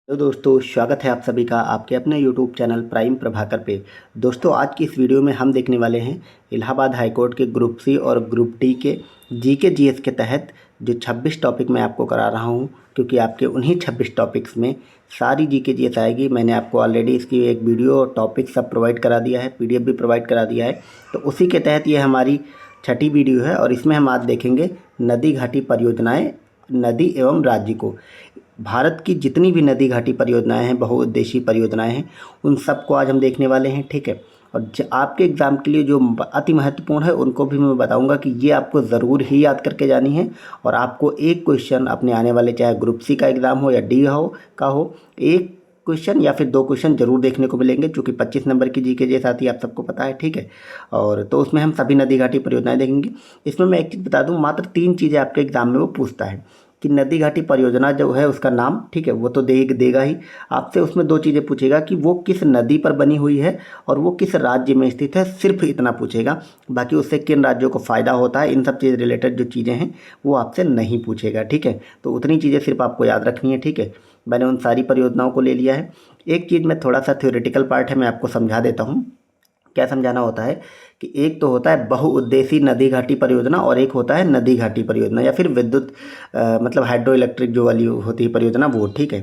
तो दोस्तों स्वागत है आप सभी का आपके अपने YouTube चैनल प्राइम प्रभाकर पे। दोस्तों आज की इस वीडियो में हम देखने वाले हैं इलाहाबाद हाई कोर्ट के ग्रुप सी और ग्रुप डी के जीके जीएस के तहत जो 26 टॉपिक मैं आपको करा रहा हूं, क्योंकि आपके उन्हीं 26 टॉपिक्स में सारी जीके जीएस आएगी। मैंने आपको ऑलरेडी इसकी एक वीडियो और टॉपिक सब प्रोवाइड करा दिया है, PDF भी प्रोवाइड करा दिया है। तो उसी के तहत ये हमारी छठी वीडियो है और इसमें हम आज देखेंगे नदी घाटी परियोजनाएँ, नदी एवं राज्य को। भारत की जितनी भी नदी घाटी परियोजनाएं हैं, बहुउद्देशीय परियोजनाएं हैं, उन सबको आज हम देखने वाले हैं, ठीक है। और आपके एग्ज़ाम के लिए जो अति महत्वपूर्ण है उनको भी मैं बताऊंगा कि ये आपको ज़रूर ही याद करके जानी है। और आपको एक क्वेश्चन अपने आने वाले, चाहे ग्रुप सी का एग्ज़ाम हो या डी हो, एक क्वेश्चन या फिर 2 क्वेश्चन जरूर देखने को मिलेंगे, चूँकि 25 नंबर की जीके जैसा आती है, आप सबको पता है, ठीक है। और तो उसमें हम सभी नदी घाटी परियोजनाएं देखेंगे। इसमें मैं एक चीज़ बता दूं, मात्र 3 चीज़ें आपके एग्ज़ाम में वो पूछता है कि नदी घाटी परियोजना जो है उसका नाम, ठीक है, वो तो देगा ही। आपसे उसमें 2 चीज़ें पूछेगा कि वो किस नदी पर बनी हुई है और वो किस राज्य में स्थित है, सिर्फ इतना पूछेगा। बाकी उससे किन राज्यों को फ़ायदा होता है, इन सब चीज़ रिलेटेड जो चीज़ें हैं वो आपसे नहीं पूछेगा, ठीक है। तो उतनी चीज़ें सिर्फ आपको याद रखनी है, ठीक है। मैंने उन सारी परियोजनाओं को ले लिया है। एक चीज़ में थोड़ा सा थ्योरेटिकल पार्ट है, मैं आपको समझा देता हूँ। क्या समझाना होता है कि एक तो होता है बहुउद्देशीय नदी घाटी परियोजना और एक होता है नदी घाटी परियोजना या फिर विद्युत मतलब हाइड्रो इलेक्ट्रिक जो वाली होती है परियोजना, वो, ठीक है।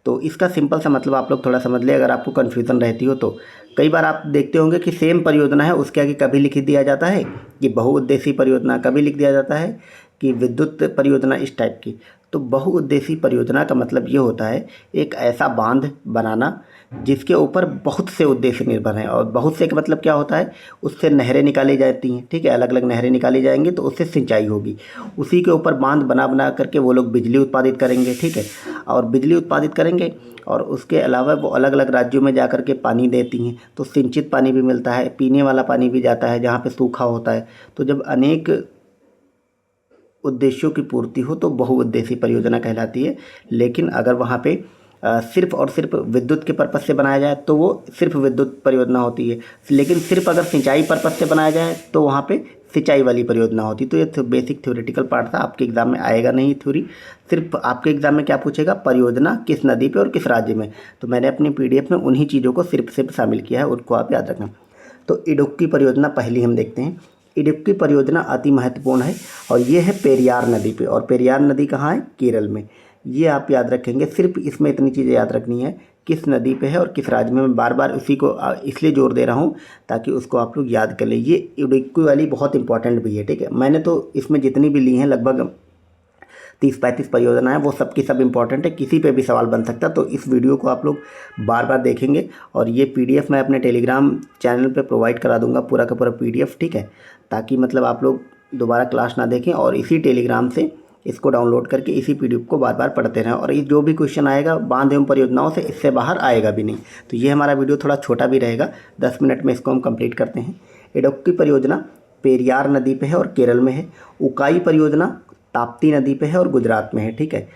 तो इसका सिंपल सा मतलब आप लोग थोड़ा समझ लें, अगर आपको कन्फ्यूज़न रहती हो तो। कई बार आप देखते होंगे कि सेम परियोजना है, उसके आगे कभी लिख दिया जाता है कि बहुउद्देशीय परियोजना, कभी लिख दिया जाता है कि विद्युत परियोजना, इस टाइप की। तो बहुउद्देशीय परियोजना का मतलब ये होता है एक ऐसा बांध बनाना जिसके ऊपर बहुत से उद्देश्य निर्भर हैं। और बहुत से का मतलब क्या होता है, उससे नहरें निकाली जाती हैं, ठीक है, अलग अलग नहरें निकाली जाएंगी तो उससे सिंचाई होगी। उसी के ऊपर बांध बना बना करके वो लोग बिजली उत्पादित करेंगे, ठीक है। और बिजली उत्पादित करेंगे और उसके अलावा वो अलग अलग राज्यों में जा कर के पानी देती हैं, तो सिंचित पानी भी मिलता है, पीने वाला पानी भी जाता है जहाँ पे सूखा होता है। तो जब अनेक उद्देश्यों की पूर्ति हो तो बहुउद्देशीय परियोजना कहलाती है। लेकिन अगर वहाँ पे सिर्फ और सिर्फ विद्युत के पर्पज़ से बनाया जाए तो वो सिर्फ विद्युत परियोजना होती है। लेकिन सिर्फ अगर सिंचाई पर्पज़ से बनाया जाए तो वहाँ पे सिंचाई वाली परियोजना होती है। तो ये बेसिक थ्योरेटिकल पार्ट था, आपके एग्ज़ाम में आएगा नहीं थ्योरी। सिर्फ आपके एग्ज़ाम में क्या पूछेगा, परियोजना किस नदी पे और किस राज्य में। तो मैंने अपनी PDF में उन्हीं चीज़ों को सिर्फ शामिल किया है, उनको आप याद रखना। तो इडुक्की परियोजना पहली हम देखते हैं। इडुक्की परियोजना अति महत्वपूर्ण है और ये है पेरियार नदी पे। और पेरियार नदी कहाँ है, केरल में। ये आप याद रखेंगे, सिर्फ इसमें इतनी चीज़ें याद रखनी है, किस नदी पे है और किस राज्य में। मैं बार बार उसी को इसलिए जोर दे रहा हूँ ताकि उसको आप लोग याद कर लें। ये इडुक्की वाली बहुत इंपॉर्टेंट भी है, ठीक है। मैंने तो इसमें जितनी भी ली हैं लगभग 30-35 परियोजना है, वो सब की सब इंपॉर्टेंट है, किसी पे भी सवाल बन सकता है। तो इस वीडियो को आप लोग बार बार देखेंगे और ये PDF मैं अपने टेलीग्राम चैनल पे प्रोवाइड करा दूंगा, पूरा का पूरा PDF, ठीक है। ताकि मतलब आप लोग दोबारा क्लास ना देखें और इसी टेलीग्राम से इसको डाउनलोड करके इसी PDF को बार बार पढ़ते रहें। और ये जो भी क्वेश्चन आएगा बांध एवं परियोजनाओं से, इससे बाहर आएगा भी नहीं। तो ये हमारा वीडियो थोड़ा छोटा भी रहेगा, 10 मिनट में इसको हम कंप्लीट करते हैं। इडुक्की परियोजना पेरियार नदी पे है और केरल में है। उकाई परियोजना ताप्ती नदी पे है और गुजरात में है, ठीक है।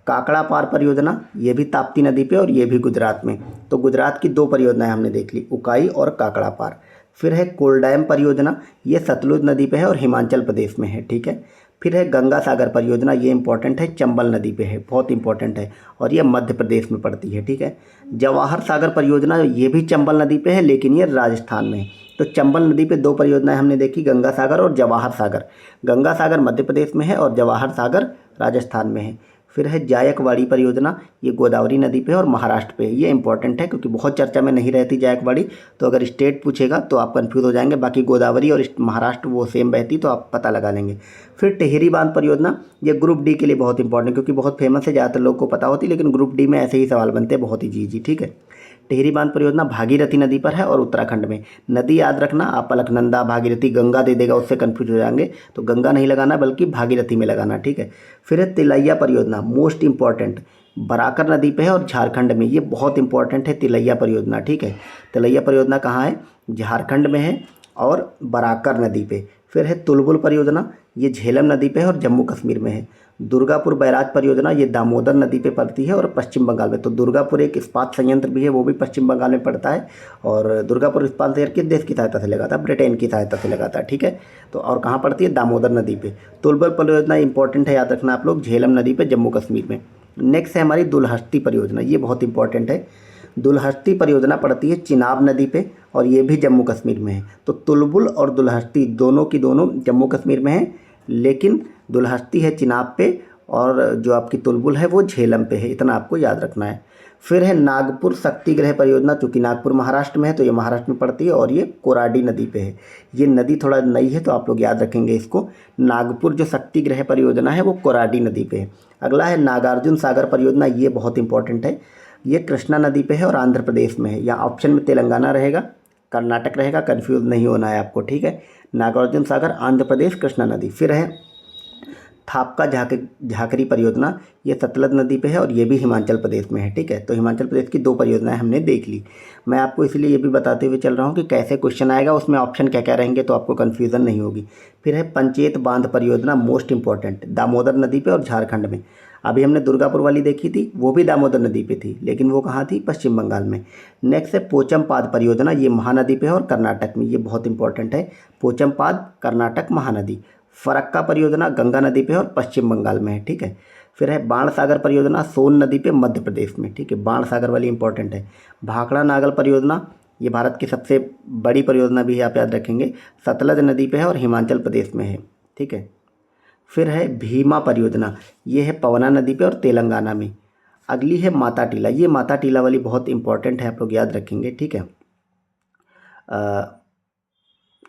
काकड़ा पार परियोजना ये भी ताप्ती नदी पे और ये भी गुजरात में। तो गुजरात की 2 परियोजनाएं हमने देख ली, उकाई और काकड़ा पार। फिर है कोलडैम परियोजना, ये सतलुज नदी पे है और हिमाचल प्रदेश में है, ठीक है। फिर है गंगा सागर परियोजना, ये इंपॉर्टेंट है, चंबल नदी पे है, बहुत इंपॉर्टेंट है और ये मध्य प्रदेश में पड़ती है, ठीक है। जवाहर सागर परियोजना ये भी चंबल नदी पे है लेकिन ये राजस्थान में है। तो चंबल नदी पे 2 परियोजनाएं हमने देखी, गंगा सागर और जवाहर सागर। गंगा सागर मध्य प्रदेश में है और जवाहर सागर राजस्थान में है। फिर है जायकवाड़ी परियोजना, ये गोदावरी नदी पे है और महाराष्ट्र पे है। ये इंपॉर्टेंट है क्योंकि बहुत चर्चा में नहीं रहती जायकवाड़ी, तो अगर स्टेट पूछेगा तो आप कंफ्यूज हो जाएंगे। बाकी गोदावरी और महाराष्ट्र वो सेम बहती, तो आप पता लगा लेंगे। फिर टिहरी बांध परियोजना, ये ग्रुप डी के लिए बहुत इंपॉर्टेंट, क्योंकि बहुत फेमस है, ज़्यादातर लोग को पता होती, लेकिन ग्रुप डी में ऐसे ही सवाल बनते हैं, बहुत ही ईजी, ठीक है। टिहरी बांध परियोजना भागीरथी नदी पर है और उत्तराखंड में। नदी याद रखना, आप अलकनंदा, भागीरथी, गंगा दे देगा, उससे कंफ्यूज हो जाएंगे। तो गंगा नहीं लगाना बल्कि भागीरथी में लगाना, ठीक है। फिर है तिलैया परियोजना, मोस्ट इंपॉर्टेंट, बराकर नदी पे है और झारखंड में। ये बहुत इंपॉर्टेंट है तिलैया परियोजना, ठीक है। तिलैया परियोजना कहाँ है, झारखंड में है और बराकर नदी पे। फिर है तुलबुल परियोजना, ये झेलम नदी पे है और जम्मू कश्मीर में है। दुर्गापुर बैराज परियोजना, ये दामोदर नदी पे पड़ती है और पश्चिम बंगाल में। तो दुर्गापुर एक इस्पात संयंत्र भी है, वो भी पश्चिम बंगाल में पड़ता है। और दुर्गापुर इस्पात संयंत्र किस देश की सहायता से लगाता है, ब्रिटेन की सहायता से लगाता है, ठीक है। तो और कहाँ पड़ती है, दामोदर नदी पे। तुलबुल परियोजना इंपॉर्टेंट है, याद रखना आप लोग, झेलम नदी पे, जम्मू कश्मीर में। नेक्स्ट है हमारी दुलहस्ती परियोजना, ये बहुत इंपॉर्टेंट है। दुलहस्ती परियोजना पड़ती है चिनाब नदी पे और ये भी जम्मू कश्मीर में है। तो तुलबुल और दुलहस्ती दोनों की दोनों जम्मू कश्मीर में है, लेकिन दुलहस्ती है चिनाब पे और जो आपकी तुलबुल है वो झेलम पे है, इतना आपको याद रखना है। फिर है नागपुर शक्ति गृह परियोजना, चूँकि नागपुर महाराष्ट्र में है तो ये महाराष्ट्र में पड़ती है और ये कोराडी नदी पे है। ये नदी थोड़ा नई है तो आप लोग याद रखेंगे इसको। नागपुर जो शक्ति गृह परियोजना है वो कोराडी नदी पे है। अगला है नागार्जुन सागर परियोजना, ये बहुत इंपॉर्टेंट है। ये कृष्णा नदी पे है और आंध्र प्रदेश में है। यहाँ ऑप्शन में तेलंगाना रहेगा, कर्नाटक रहेगा, कन्फ्यूज़ नहीं होना है आपको, ठीक है। नागार्जुन सागर, आंध्र प्रदेश, कृष्णा नदी। फिर है थापका झाकरी परियोजना, ये सतलज नदी पे है और ये भी हिमाचल प्रदेश में है, ठीक है। तो हिमाचल प्रदेश की 2 परियोजनाएं हमने देख ली। मैं आपको इसलिए ये भी बताते हुए चल रहा हूँ कि कैसे क्वेश्चन आएगा, उसमें ऑप्शन क्या क्या रहेंगे तो आपको कन्फ्यूज़न नहीं होगी। फिर है पंचेत बांध परियोजना, मोस्ट इंपॉर्टेंट, दामोदर नदी पे और झारखंड में। अभी हमने दुर्गापुर वाली देखी थी, वो भी दामोदर नदी पे थी, लेकिन वो कहाँ थी, पश्चिम बंगाल में। नेक्स्ट है पोचमपाद परियोजना, ये महानदी पे है और कर्नाटक में, ये बहुत इंपॉर्टेंट है। पोचमपाद, कर्नाटक, महानदी। फरक्का परियोजना गंगा नदी पे है और पश्चिम बंगाल में है, ठीक है। फिर है बाण सागर परियोजना, सोन नदी पे, मध्य प्रदेश में, ठीक है। बाण सागर वाली इंपॉर्टेंट है। भाखड़ा नागल परियोजना, ये भारत की सबसे बड़ी परियोजना भी है, आप याद रखेंगे, सतलज नदी पे है और हिमाचल प्रदेश में है, ठीक है। फिर है भीमा परियोजना, ये है पवना नदी पे और तेलंगाना में। अगली है माता टीला, ये माता टीला वाली बहुत इंपॉर्टेंट है, आप लोग याद रखेंगे, ठीक है।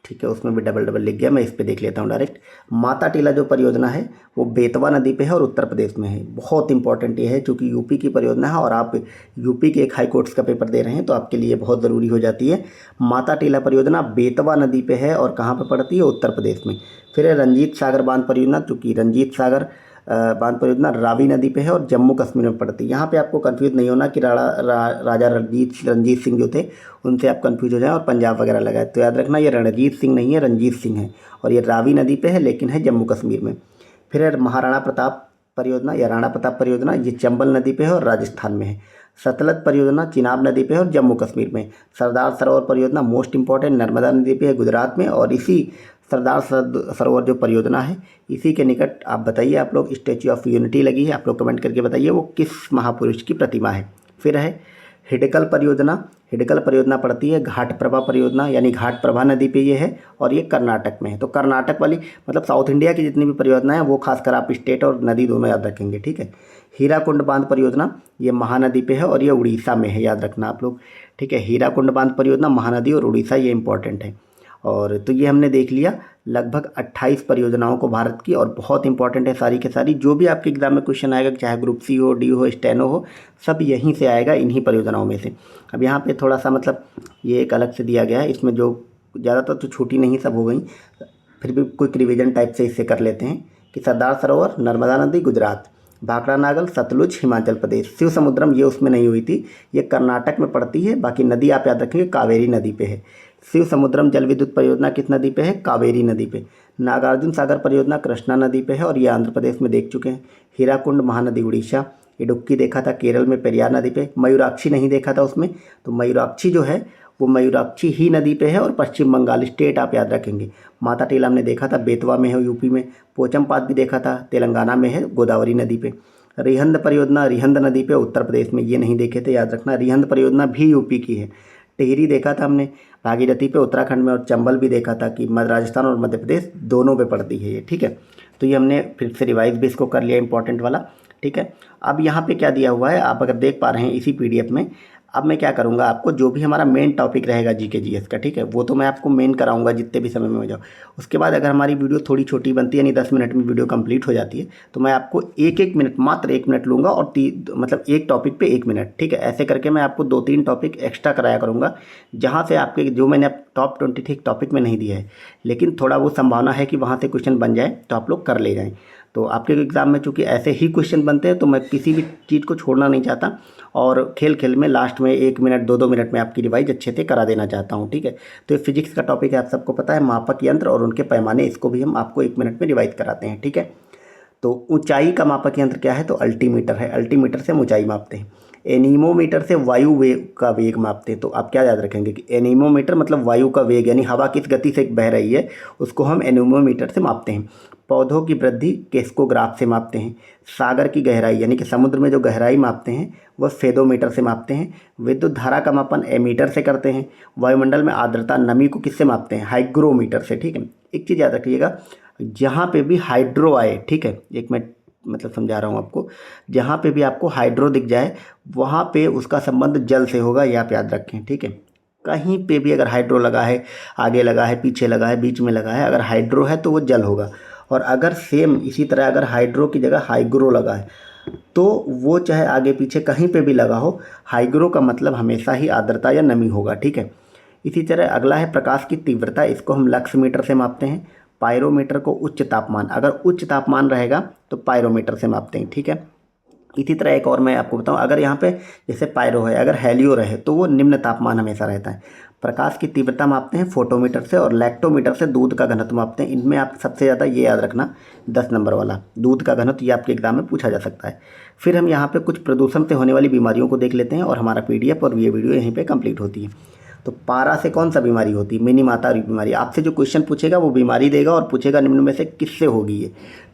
ठीक है, उसमें भी डबल लिख गया, मैं इस पे देख लेता हूँ डायरेक्ट। माता टीला जो परियोजना है वो बेतवा नदी पे है और उत्तर प्रदेश में है। बहुत इंपॉर्टेंट ये है, क्योंकि यूपी की परियोजना है और आप यूपी के एक हाई कोर्ट्स का पेपर दे रहे हैं तो आपके लिए बहुत ज़रूरी हो जाती है। माता टीला परियोजना बेतवा नदी पे है और कहाँ पर पड़ती है, उत्तर प्रदेश में। फिर है रंजीत सागर बांध परियोजना, चूँकि रंजीत सागर बांध परियोजना रावी नदी पे है और जम्मू कश्मीर में पड़ती है। यहाँ पे आपको कंफ्यूज नहीं होना कि राजा रणजीत सिंह जो थे उनसे आप कंफ्यूज हो जाएं और पंजाब वगैरह लगाए, तो याद रखना ये रणजीत सिंह नहीं है, रंजीत सिंह है और ये रावी नदी पे है, लेकिन है जम्मू कश्मीर में। फिर है महाराणा प्रताप परियोजना या राणा प्रताप परियोजना, ये चंबल नदी पे है और राजस्थान में है। सतलज परियोजना चिनाब नदी पे है और जम्मू कश्मीर में। सरदार सरोवर परियोजना मोस्ट इंपॉर्टेंट, नर्मदा नदी पे है, गुजरात में। और इसी सरदार सरोवर जो परियोजना है इसी के निकट आप बताइए, आप लोग स्टैच्यू ऑफ यूनिटी लगी है, आप लोग कमेंट करके बताइए वो किस महापुरुष की प्रतिमा है। फिर है हिडकल परियोजना, हिडकल परियोजना पड़ती है घाट प्रभा परियोजना, यानी घाट प्रभा नदी पे ये है और ये कर्नाटक में है। तो कर्नाटक वाली मतलब साउथ इंडिया की जितनी भी परियोजना है वो खासकर आप स्टेट और नदी दोनों याद रखेंगे, ठीक है। हीराकुंड बांध परियोजना ये महानदी पे है और ये उड़ीसा में है, याद रखना आप लोग, ठीक है। हीराकुंड बांध परियोजना महानदी और उड़ीसा, ये इंपॉर्टेंट है। और तो ये हमने देख लिया लगभग 28 परियोजनाओं को भारत की, और बहुत इंपॉर्टेंट है सारी के सारी। जो भी आपके एग्जाम में क्वेश्चन आएगा, चाहे ग्रुप सी हो, डी हो, स्टेनो हो, सब यहीं से आएगा, इन्हीं परियोजनाओं में से। अब यहाँ पे थोड़ा सा मतलब ये एक अलग से दिया गया है, इसमें जो ज़्यादातर तो छूटी नहीं, सब हो गई, फिर भी क्विक रिविजन टाइप से इससे कर लेते हैं कि सरदार सरोवर नर्मदा नदी गुजरात, भाखड़ा नागल सतलुज हिमाचल प्रदेश, शिव समुद्रम ये उसमें नहीं हुई थी, ये कर्नाटक में पड़ती है। बाकी नदी आप याद रखेंगे कावेरी नदी पे है। शिव समुद्रम जल विद्युत परियोजना किस नदी पे है, कावेरी नदी पे। नागार्जुन सागर परियोजना कृष्णा नदी पे है और ये आंध्र प्रदेश में देख चुके हैं। हीराकुंड महानदी उड़ीसा, इडुक्की देखा था केरल में पेरियार नदी पे। मयूराक्षी नहीं देखा था उसमें, तो मयूराक्षी जो है वो मयूराक्षी ही नदी पे है और पश्चिम बंगाल स्टेट आप याद रखेंगे। माता टीला हमने देखा था बेतवा में है यूपी में। पोचमपाद भी देखा था तेलंगाना में है गोदावरी नदी पे। रिहंद परियोजना रिहंद नदी पे उत्तर प्रदेश में, ये नहीं देखे थे, याद रखना। रिहंद परियोजना भी यूपी की है। टिहरी देखा था हमने भागीरथी पे उत्तराखंड में, और चंबल भी देखा था कि राजस्थान और मध्य प्रदेश दोनों पे पड़ती है ये, ठीक है। तो ये हमने फिर से रिवाइज भी इसको कर लिया इंपॉर्टेंट वाला, ठीक है। अब यहाँ पे क्या दिया हुआ है आप अगर देख पा रहे हैं इसी पीडीएफ में। अब मैं क्या करूँगा, आपको जो भी हमारा मेन टॉपिक रहेगा जीके जीएस का, ठीक है, वो तो मैं आपको मेन कराऊंगा जितने भी समय में हो जाओ। उसके बाद अगर हमारी वीडियो थोड़ी छोटी बनती है, यानी 10 मिनट में वीडियो कंप्लीट हो जाती है, तो मैं आपको एक मिनट, मात्र 1 मिनट लूँगा और मतलब एक टॉपिक पे 1 मिनट, ठीक है। ऐसे करके मैं आपको 2-3 टॉपिक एक्स्ट्रा कराया करूँगा, जहाँ से आपके जो मैंने टॉप 23 टॉपिक में नहीं दिया है, लेकिन थोड़ा वो संभावना है कि वहाँ से क्वेश्चन बन जाए, तो आप लोग कर ले जाएँ। तो आपके एग्ज़ाम में चूँकि ऐसे ही क्वेश्चन बनते हैं, तो मैं किसी भी चीज़ को छोड़ना नहीं चाहता, और खेल खेल में लास्ट में 1 मिनट 2-2 मिनट में आपकी रिवाइज अच्छे से करा देना चाहता हूँ, ठीक है। तो ये फिजिक्स का टॉपिक है, आप सबको पता है, मापक यंत्र और उनके पैमाने, इसको भी हम आपको 1 मिनट में रिवाइज कराते हैं, ठीक है। तो ऊंचाई का मापक यंत्र क्या है, तो अल्टीमीटर है। अल्टीमीटर से हम ऊंचाई मापते हैं। एनीमोमीटर से वायु वेग का वेग मापते हैं। तो आप क्या याद रखेंगे कि एनीमोमीटर मतलब वायु का वेग, यानी हवा किस गति से बह रही है उसको हम एनीमोमीटर से मापते हैं। पौधों की वृद्धि किसको ग्राफ से मापते हैं? सागर की गहराई यानी कि समुद्र में जो गहराई मापते हैं वह फेदोमीटर से मापते हैं। विद्युत धारा का मापन एमीटर से करते हैं। वायुमंडल में आर्द्रता नमी को किससे मापते हैं? हाइग्रोमीटर से। ठीक है, एक चीज़ याद रखिएगा, जहाँ पे भी हाइड्रो आए, ठीक है, एक मैं मतलब समझा रहा हूँ आपको, जहाँ पे भी आपको हाइड्रो दिख जाए वहाँ पे उसका संबंध जल से होगा, ये आप याद रखें। ठीक है, कहीं पे भी अगर हाइड्रो लगा है, आगे लगा है, पीछे लगा है, बीच में लगा है, अगर हाइड्रो है तो वो जल होगा। और अगर सेम इसी तरह अगर हाइड्रो की जगह हाइग्रो लगा है तो वो चाहे आगे पीछे कहीं पे भी लगा हो, हाइग्रो का मतलब हमेशा ही आर्द्रता या नमी होगा। ठीक है, इसी तरह अगला है प्रकाश की तीव्रता, इसको हम लक्स मीटर से मापते हैं। पायरोमीटर को उच्च तापमान, अगर उच्च तापमान रहेगा तो पायरोमीटर से मापते हैं। ठीक है, इसी तरह एक और मैं आपको बताऊं, अगर यहाँ पे जैसे पायरो है, अगर हेलियो रहे तो वो निम्न तापमान हमेशा रहता है। प्रकाश की तीव्रता मापते हैं फोटोमीटर से, और लैक्टोमीटर से दूध का घनत्व मापते हैं। इनमें आप सबसे ज़्यादा ये याद रखना 10 नंबर वाला दूध का घनत्व, ये आपके एग्जाम में पूछा जा सकता है। फिर हम यहाँ पे कुछ प्रदूषण से होने वाली बीमारियों को देख लेते हैं और हमारा PDF और ये वीडियो यहीं पर कंप्लीट होती है। तो पारा से कौन सा बीमारी होती है? मिनी माता बीमारी। आपसे जो क्वेश्चन पूछेगा वो बीमारी देगा और पूछेगा निम्न में से किससे होगी ये।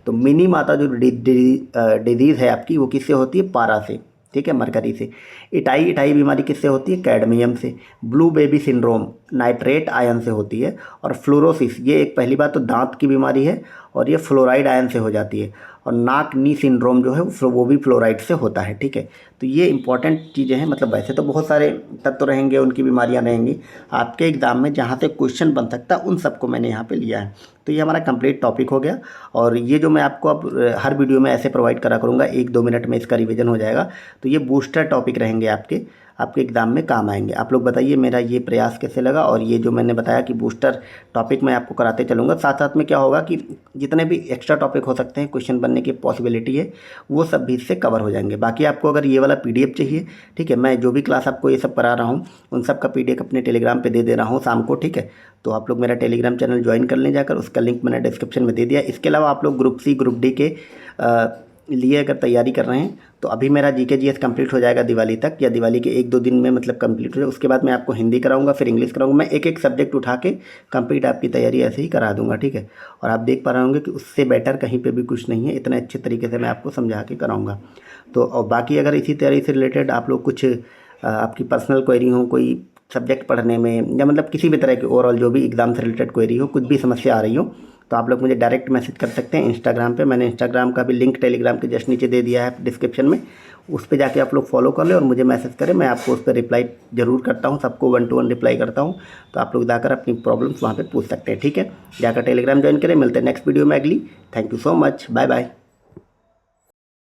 तो मिनी माता जो डिजीज़ है आपकी वो किससे होती है? पारा से। ठीक है, मरकरी से। इटाई बीमारी किससे होती है? कैडमियम से। Blue baby syndrome nitrate ion से होती है। और फ्लोरोसिस, ये एक पहली बात तो दांत की बीमारी है और ये फ्लोराइड आयन से हो जाती है। और नाक नी सिंड्रोम जो है वो भी फ्लोराइड से होता है। ठीक है, तो ये इंपॉर्टेंट चीज़ें हैं। मतलब वैसे तो बहुत सारे तत्व रहेंगे, उनकी बीमारियां रहेंगी, आपके एग्ज़ाम में जहाँ से क्वेश्चन बन सकता है उन सबको मैंने यहाँ पे लिया है। तो ये हमारा कंप्लीट टॉपिक हो गया। और ये जो मैं आपको अब हर वीडियो में ऐसे प्रोवाइड करा करूँगा, 1-2 मिनट में इसका रिविजन हो जाएगा। तो ये बूस्टर टॉपिक रहेंगे आपके एग्ज़ाम में काम आएंगे। आप लोग बताइए मेरा ये प्रयास कैसे लगा। और ये जो मैंने बताया कि बूस्टर टॉपिक मैं आपको कराते चलूँगा, साथ साथ में क्या होगा कि जितने भी एक्स्ट्रा टॉपिक हो सकते हैं, क्वेश्चन बनने की पॉसिबिलिटी है, वो सब भी इससे कवर हो जाएंगे। बाकी आपको अगर ये वाला PDF चाहिए, ठीक है, मैं जो भी क्लास आपको ये सब करा रहा हूँ उन सब का PDF अपने टेलीग्राम पे दे रहा हूँ शाम को। ठीक है, तो आप लोग मेरा टेलीग्राम चैनल ज्वाइन कर लें जाकर, उसका लिंक मैंने डिस्क्रिप्शन में दे दिया। इसके अलावा आप लोग ग्रुप C ग्रुप D के लिए अगर तैयारी कर रहे हैं तो अभी मेरा GK GS कंप्लीट हो जाएगा दिवाली तक, या दिवाली के 1-2 दिन में मतलब कंप्लीट हो जाए। उसके बाद मैं आपको हिंदी कराऊंगा, फिर इंग्लिश कराऊंगा। मैं एक सब्जेक्ट उठा के कंप्लीट आपकी तैयारी ऐसे ही करा दूंगा। ठीक है, और आप देख पा रहे होंगे कि उससे बेटर कहीं पे भी कुछ नहीं है, इतने अच्छे तरीके से मैं आपको समझा के कराऊंगा। तो और बाकी अगर इसी तैयारी से रिलेटेड आप लोग कुछ आपकी पर्सनल क्वेरी हो, कोई सब्जेक्ट पढ़ने में, या मतलब किसी भी तरह की ओवरऑल जो भी एग्ज़ाम से रिलेटेड क्वेरी हो, कुछ भी समस्या आ रही हो, तो आप लोग मुझे डायरेक्ट मैसेज कर सकते हैं इंस्टाग्राम पे। मैंने इंस्टाग्राम का भी लिंक टेलीग्राम के जस्ट नीचे दे दिया है डिस्क्रिप्शन में, उस पर जाके आप लोग फॉलो कर लें और मुझे मैसेज करें। मैं आपको उस पर रिप्लाई ज़रूर करता हूँ, सबको 1-to-1 रिप्लाई करता हूँ। तो आप लोग जाकर अपनी प्रॉब्लम्स वहाँ पे पूछ सकते हैं। ठीक है, जाकर टेलीग्राम ज्वाइन करें। मिलते हैं नेक्स्ट वीडियो में अगली। Thank you so much, bye bye.